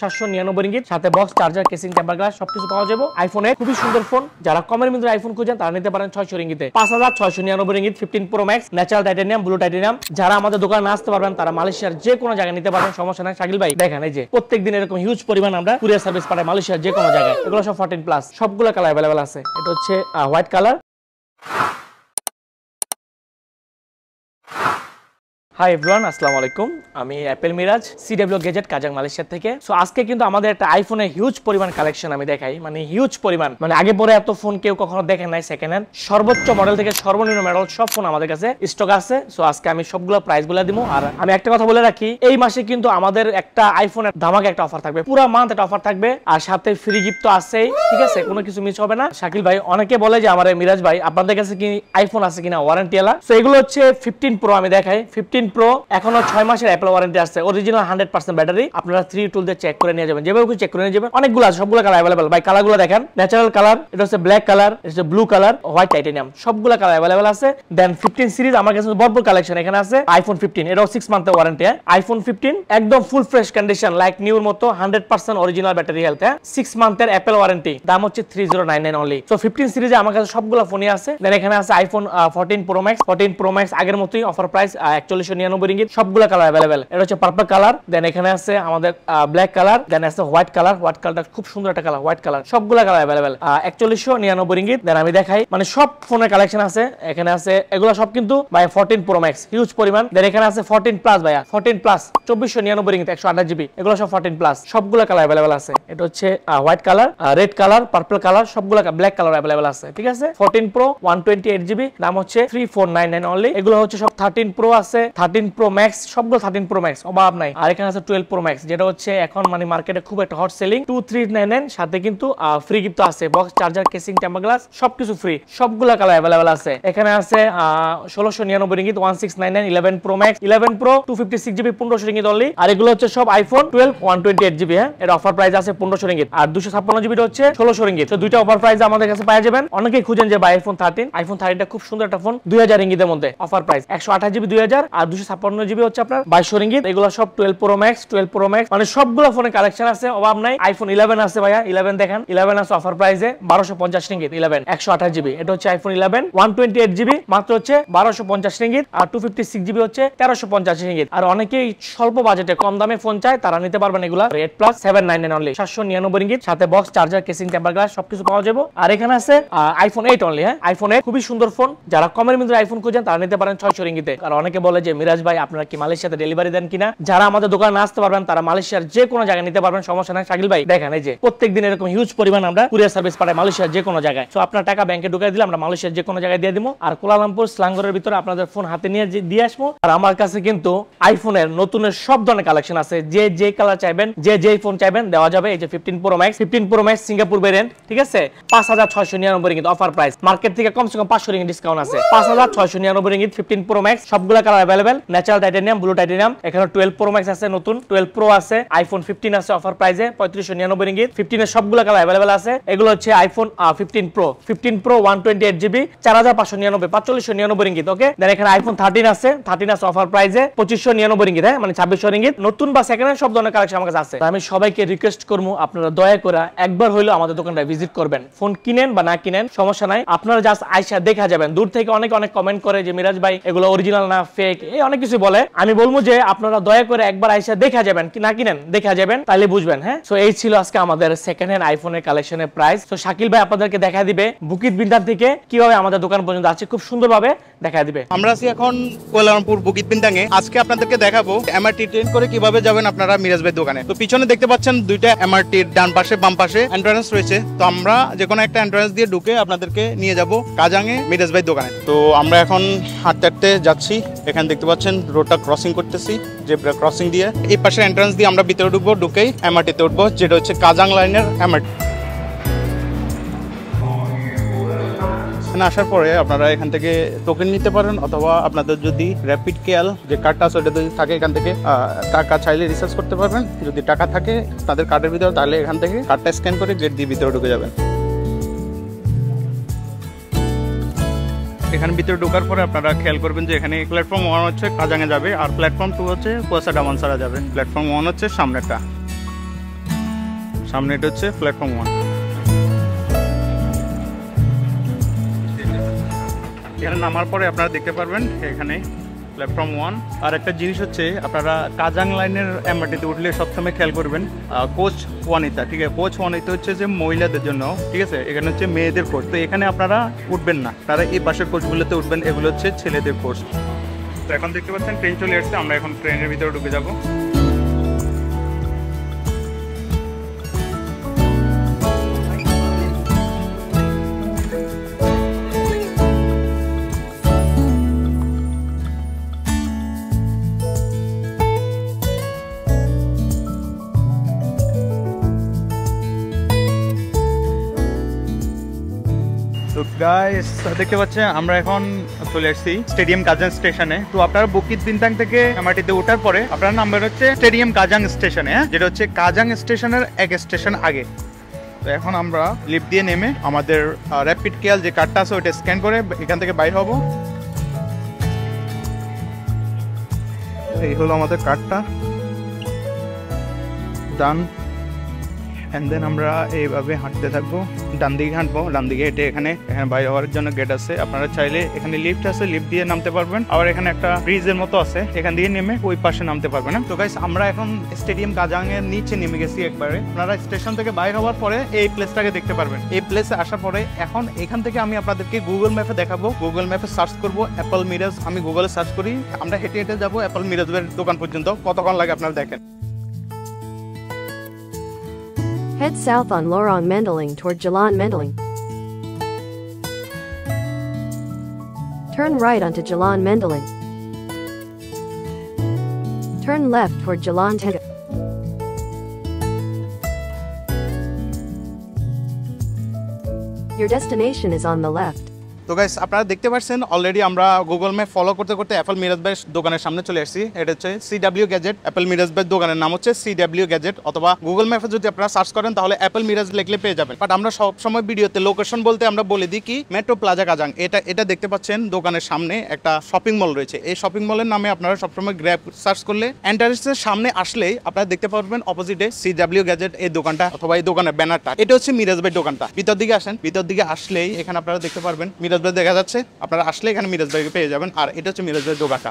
799 ringgit, সাথে box, charger, casing, temper glass সবকিছু পাওয়া যাবে। আইফোনে খুবই সুন্দর ফোন, যারা কমের মধ্যে আইফোন খুঁজেন তারা নিতে পারেন 600 রিঙ্গিতে। 5699 ringgit 15 pro max, natural titanium, blue titanium. যারা আমাদের দোকানে না আসতে পারবেন তারা মালয়েশিয়ার যে কোনো জায়গায় নিতে পারবেন, সমস্যা নাই। শাকিল ভাই দেখেন এই যে প্রত্যেকদিন এরকম হিউজ পরিমাণ আমরা কুরিয়ার সার্ভিস পাঠাই মালয়েশিয়ার যে কোনো জায়গায়। এগুলো সব 14 প্লাস, সবগুলো কালার অ্যাভেলেবেল আছে। এটা হচ্ছে হোয়াইট কালার। হাই এভরিওয়ান, আসসালামু আলাইকুম। আমি Apel Miraj, CW gadget, Kajang, Malaysia থেকে। সো আজকে কিন্তু আমাদের একটা আইফোনের হিউজ পরিমাণ কালেকশন আমি দেখাই, মানে হিউজ পরিমাণ, মানে আগে পরে এত ফোন কেউ কখনো দেখেন নাই। সেকেন্ড হ্যান্ড সর্বোচ্চ মডেল থেকে সর্বনিম্ন মডেল সব ফোন আমাদের কাছে স্টক আছে। সো আজকে আমি সবগুলো প্রাইসগুলো দিব। আর আমি একটা কথা বলে রাখি, এই মাসে কিন্তু আমাদের একটা আইফোনের ধামাকা একটা অফার থাকবে, পুরো মান্থ একটা অফার থাকবে, আর সাথে ফ্রি গিফট তো আছেই, ঠিক আছে? কোনো কিছু মিস হবে না। শাকিল ভাই অনেকে বলে যে আমার মিরাজ ভাই আপনাদের কাছে কি আইফোন আছে কিনা ওয়ারেন্টি এলা। সো এগুলো হচ্ছে 15 প্রো আমি দেখাই। 15 প্রো এখনো 6 মাসের অ্যাপল ওয়ারেন্টি আছে, অরিজিনাল 100% ব্যাটারি। আপনারা 3 টুল দিয়ে চেক করে নিয়ে যাবেন, যেভাবে চেক করে নিয়ে যাবেন। অনেকগুলো আছে, সবগুলো কালার अवेलेबल। ভাই কালারগুলো দেখেন, ন্যাচারাল কালার, এটা হচ্ছে ব্ল্যাক কালার, এটা হচ্ছে ব্লু কালার, হোয়াইট টাইটানিয়াম, সবগুলো কালার अवेलेबल আছে। দেন 15 সিরিজ আমার কাছে ভরপুর কালেকশন এখানে আছে। আইফোন 15 এটাও 6 মান্থের ওয়ারেন্টি। আইফোন 15 একদম ফুল ফ্রেশ কন্ডিশন, লাইক নিউর মতো, 100% অরিজিনাল ব্যাটারি হেলথ। 6 মান্থের অ্যাপল ওয়ারেন্টি, দাম হচ্ছে 3099 অনলি। সো 15 সিরিজে আমার কাছে সবগুলো ফোনই আছে। দেন এখানে আছে iPhone 14 pro max. 14 pro max আগের মতোই অফার প্রাইস 4199 রিঙ্গিত, সবগুলো কালার अवेलेबल। এটা হচ্ছে পার্পল কালার। দেন এখানে আছে আমাদের ব্ল্যাক কালার। দেন আছে হোয়াইট কালার। হোয়াইট কালারটা খুব সুন্দর একটা কালার, হোয়াইট কালার। সবগুলো কালার अवेलेबल, 4199 রিঙ্গিত। দেন আমি দেখাই, মানে সব ফোনের কালেকশন আছে এখানে আছে। এগুলো সব কিন্তু ভাই 14 প্রো ম্যাক্স, হিউজ পরিমাণ। দেন এখানে আছে 14 প্লাস ভাইয়া, 14 প্লাস 2499 রিঙ্গিত, 128 জিবি। এগুলো সব 14 প্লাস, সবগুলো কালার अवेलेबल আছে। এটা হচ্ছে white colour, red colour, purple colour, সবগুলো ব্ল্যাক কালার अवेलेबल আছে, ঠিক আছে? 14 প্রো 128 জিবি, দাম হচ্ছে 3499 অনলি। এগুলো হচ্ছে সব 13 প্রো আছে, 13 প্রো ম্যাক্স, সবগুলো 13 প্রো ম্যাক্স, অভাব নাই। আর এখানে আছে 12 প্রো ম্যাক্স, যেটা হচ্ছে এখন মানে মার্কেটে খুব একটা হট সেলিং, 2399। সাথে কিন্তু ফ্রি গিফট আছে, box, charger, casing, temper glass সবকিছু ফ্রি, সবগুলো কালার अवेलेबल আছে। এখানে আছে 1699 ringgit, 1699। 11 pro max, 11 pro 256 GB, 1500 ringgit only. আর এগুলো হচ্ছে সব আইফোন 12 128 জিবি। হ্যাঁ, এর অফার প্রাইস আছে 1500 রিঙ্গিত। আর 256 জিবিটা হচ্ছে 1600 রিঙ্গিত। তো দুইটা অফার প্রাইস আমাদের কাছে পাওয়া যাবেন। অনেকেই খুঁজেন যে ভাই আইফোন 13, আইফোন 13টা খুব সুন্দর একটা ফোন, 2000 রিঙ্গিতের মধ্যে অফার প্রাইস। 128 জিবি 2000, আর 256 জিবি হচ্ছে আপনার 2200 রিঙ্গিত। এগুলো সব 12 প্রো ম্যাক্স, 12 প্রো ম্যাক্স, মানে সবগুলো ফোনের কালেকশন আছে, অভাব নাই। আইফোন 11 আছে ভাইয়া, 11 দেখেন, 11 আছে অফার প্রাইসে 1250 রিঙ্গিত। 11 128 জিবি, এটা হচ্ছে আইফোন 11 128 জিবি, মাত্র হচ্ছে 1250 রিঙ্গিত। আর 256 জিবি হচ্ছে 1350 রিঙ্গিত। আর অনেকেই স্বল্প বাজেটে কম দামে ফোন চায়, তারা নিতে পারবেন এগুলা রেড প্লাস 799 অনলি, 799 রিঙ্গিত, সাথে box, charger, casing, temper glass সবকিছু পাওয়া যাবে। আর এখানে আছে আইফোন 8 অনলি। হ্যাঁ, আইফোন 8 খুবই সুন্দর ফোন, যারা কমের মধ্যে আইফোন খুঁজেন তারা নিতে পারেন 600 রিঙ্গিতে। আর অনেকে বলে যে মিরাজ ভাই আপনারা কি মালয়েশিয়াতে ডেলিভারি দেন কিনা? যারা আমাদের দোকানে না আসতে পারবেন তারা মালয়েশিয়ার যে কোনো জায়গায় নিতে পারবেন, সমস্যা নাই। শাকিল ভাই দেখেন এই যে প্রত্যেকদিন এরকম হিউজ পরিমাণ আমরা কুরিয়ার সার্ভিস পাঠাই মালয়েশিয়ার যে কোনো জায়গায়। সো আপনার টাকা ব্যাংকে ঢুকাই দিলে আমরা মালয়েশিয়ার যে কোনো জায়গায় দিয়ে দিব। আর কুয়ালালামপুর স্লাঙ্গরের ভিতরে আপনাদের ফোন হাতে নিয়ে দিয়ে আসবো। আর আমার কাছে কিন্তু আইফোনের নতুনের সব ধরনের কালেকশন আছে, যে কালার চাইবেন, যে ফোন চাইবেন দেওয়া যাবে। এই যে 15 pro max, 15 pro max Singapore variant, ঠিক আছে? 5699 রিঙ্গিত অফার প্রাইস, মার্কেট থেকে কমসে কম 500 রিঙ্গিত ডিসকাউন্ট আছে। 5699 রিঙ্গিত 15 প্রো ম্যাক্স, সবগুলো colour available, natural titanium, blue titanium. এখানে 12 প্রো ম্যাক্স আছে নতুন, 12 প্রো আছে, আইফোন 15 আছে অফার প্রাইসে 3599 রিঙ্গিত। 15 এর সবগুলো কালার अवेलेबल আছে। এগুলো হচ্ছে iPhone 15 pro, 15 pro 128 GB, 4599, 4599 ringgit. Okay, then এখানে আইফোন 13 আছে, 13 আছে অফার প্রাইসে 2599 রিঙ্গিত। হ্যাঁ, মানে 2600 রিঙ্গিত। নতুন বা সেকেন্ড হ্যান্ড সব ধরনের কালেকশন আমার কাছে আছে। আমি সবাইকে রিকোয়েস্ট করবো আপনারা দয়া করে একবার হইলো আমাদের দোকানটা ভিজিট করবেন। ফোন কিনেন বা না কিনেন সমস্যা নাই, আপনারা জাস্ট আইসা দেখা যাবেন। দূর থেকে অনেক কমেন্ট করে যে মিরাজ ভাই এগুলো অরিজিনাল না ফেক, এই অনেক কিছু বলে। আমি বলবো যে আপনারা দয়া করে একবার আইসা দেখা যাবেন, কি না কিনেন দেখা যাবেন, তাহলে বুঝবেন। হ্যাঁ, সো এই ছিল আজকে আমাদের সেকেন্ড হ্যান্ড আইফোনের কালেকশনের প্রাইস। তো শাকিল ভাই আপনাদেরকে দেখা দিবে বুকিত বিন্দার থেকে কিভাবে আমাদের দোকান পর্যন্ত আছে, খুব সুন্দরভাবে দেখা দিবে। আমরা আছি এখন কুয়ালালামপুর বুকিত বিন্দাঙে। আজকে আপনাদেরকে দেখাবো এমআরটি ট্রেন করে কিভাবে যাবেন আপনারা মিরাজ ভাই দোকানে। তো পিছনে দেখতে পাচ্ছেন দুইটা এমআরটির ডান পাশে বাম পাশে এন্ট্রান্স রয়েছে। তো আমরা যে কোনো একটা এন্ট্রান্স দিয়ে ঢুকে আপনাদেরকে নিয়ে যাব কাজাঙে মিরাজ ভাই দোকানে। তো আমরা এখন হাঁটতে যাচ্ছি। এখানে দেখতে পাচ্ছেন রোডটা ক্রসিং করতেছি, জেব্রা ক্রসিং দিয়ে। এই পাশে এন্ট্রান্স দিয়ে আমরা ভিতরে ঢুকবো, ঢুকেই এমআরটিতে উঠবো, যেটা হচ্ছে কাজাং লাইনের এমআরটি। আসার পরে আপনারা এখান থেকে টোকেন নিতে পারেন, অথবা আপনাদের যদি র্যাপিড কেয়াল যে কার্ডটা আছে ওটা যদি থাকে এখান থেকে টাকা চাইলে রিচার্জ করতে পারবেন। যদি টাকা থাকে তাদের কার্ডের ভিতরে, তাহলে এখান থেকে কার্ডটা স্ক্যান করে গেট দিয়ে ভিতরে ঢুকে যাবেন। এখানে ভিতরে ঢোকার পরে আপনারা খেয়াল করবেন যে এখানে প্ল্যাটফর্ম 1 হচ্ছে কাজাঙে যাবে, আর প্ল্যাটফর্ম 2 হচ্ছে কুয়াসা ডামানসারা যাবে। প্ল্যাটফর্ম 1 হচ্ছে সামনেটা। সামনে এটা হচ্ছে প্ল্যাটফর্ম 1। এখানে নামার পরে আপনারা দেখতে পারবেন এখানে প্ল্যাটফর্ম 1। আর একটা জিনিস হচ্ছে আপনারা কাজাং লাইনের এমআরটিতে উঠলে সবসময় খেয়াল করবেন কোচ ওয়ানিতা, ঠিক আছে? কোচ ওয়ানিতা হচ্ছে যে মহিলাদের জন্য, ঠিক আছে? এখানে হচ্ছে মেয়েদের কোচ। তো এখানে আপনারা উঠবেন না, আপনারা এই পাশের কোচগুলোতে উঠবেন, এগুলো হচ্ছে ছেলেদের কোচ। তো এখন দেখতে পাচ্ছেন ট্রেন চলে আসছে, আমরা এখন ট্রেনের ভিতরে ঢুকে যাব। তো গাইস দেখতে পাচ্ছেন আমরা এখন চলে আসছি স্টেডিয়াম কাজাং স্টেশনে। তো আপনারা বুকিত বিন্তাং থেকে এমআরটিতে ওঠার পরে আপনার নাম্বার হচ্ছে স্টেডিয়াম কাজাং স্টেশনে, যেটা হচ্ছে কাজাং স্টেশনের এক স্টেশন আগে। তো এখন আমরা লিফট দিয়ে নেমে আমাদের র্যাপিড কেয়াল যে কার্ডটা আছে ওইটা স্ক্যান করে এখান থেকে বাইর হব। এই হলো আমাদের কার্ডটা, ডান। এন্ড দেন আমরা এইভাবে হাঁটতে থাকবো, ডান দিকে হাঁটবো, ডান দিকে হেঁটে এখানে বাইরে হওয়ার জন্য গেট আছে। আপনারা চাইলে এখানে লিফট আছে, লিফট দিয়ে নামতে পারবেন। আবার এখানে একটা ব্রিজের মতো আছে, এখান দিয়ে নেমে ওই পাশে নামতে পারবেন। তো গাইস আমরা এখন স্টেডিয়াম কাজাং এর নিচে নেমে গেছি একবারে। আপনারা স্টেশন থেকে বাইরে হওয়ার পরে এই প্লেসটাকে দেখতে পারবেন। এই প্লেসে আসার পরে এখন এখান থেকে আমি আপনাদেরকে গুগল ম্যাপে দেখাবো। গুগল ম্যাপে সার্চ করবো অ্যাপল মিরাজ। আমি গুগলে সার্চ করি, আমরা হেঁটে হেঁটে যাবো অ্যাপল মিরাজের দোকান পর্যন্ত। কতক্ষণ লাগে আপনারা দেখেন। Head south on Lorong Mendeling toward Jalan Mendeling. Turn right onto Jalan Mendeling. Turn left toward Jalan Tengah. Your destination is on the left. তো গাইস আপনারা দেখতে পাচ্ছেন অলরেডি আমরা গুগল ম্যাপ ফলো করতে করতে অ্যাপল মিরাজ ভাইয়ের দোকানের সামনে চলে আসছি। এটা হচ্ছে সিডব্লিউ গ্যাজেট। অ্যাপল মিরাজ ভাইয়ের দোকানের নাম হচ্ছে সিডব্লিউ গ্যাজেট, অথবা গুগল ম্যাপে যদি আপনারা সার্চ করেন তাহলে অ্যাপল মিরাজ লিখলে পেয়ে যাবেন। বাট আমরা সব সময় ভিডিওতে লোকেশন বলতে আমরা বলে দিই কি মেট্রো প্লাজা কাজাং। এটা দেখতে পাচ্ছেন দোকানের সামনে একটা শপিং মল রয়েছে। এই শপিং মলের নামে আপনারা সবসময় গ্র্যাব সার্চ করলে এন্টারেস্টের সামনে আসলেই আপনারা দেখতে পারবেন অপোজিটে সিডব্লিউ গ্যাজেট এই দোকানটা, অথবা এই দোকানের ব্যানারটা। এটা হচ্ছে মিরাজ ভাইয়ের দোকানটা। ভিতর দিকে আসেন, ভিতর দিকে আসলেই এখানে আপনারা দেখতে পারবেন মিরাজ ভাই দেখা যাচ্ছে। আপনারা আসলে এখানে মিরাজ ভাইকে পেয়ে যাবেন। আর এটা হচ্ছে মিরাজ ভাইয়ের দোকানটা।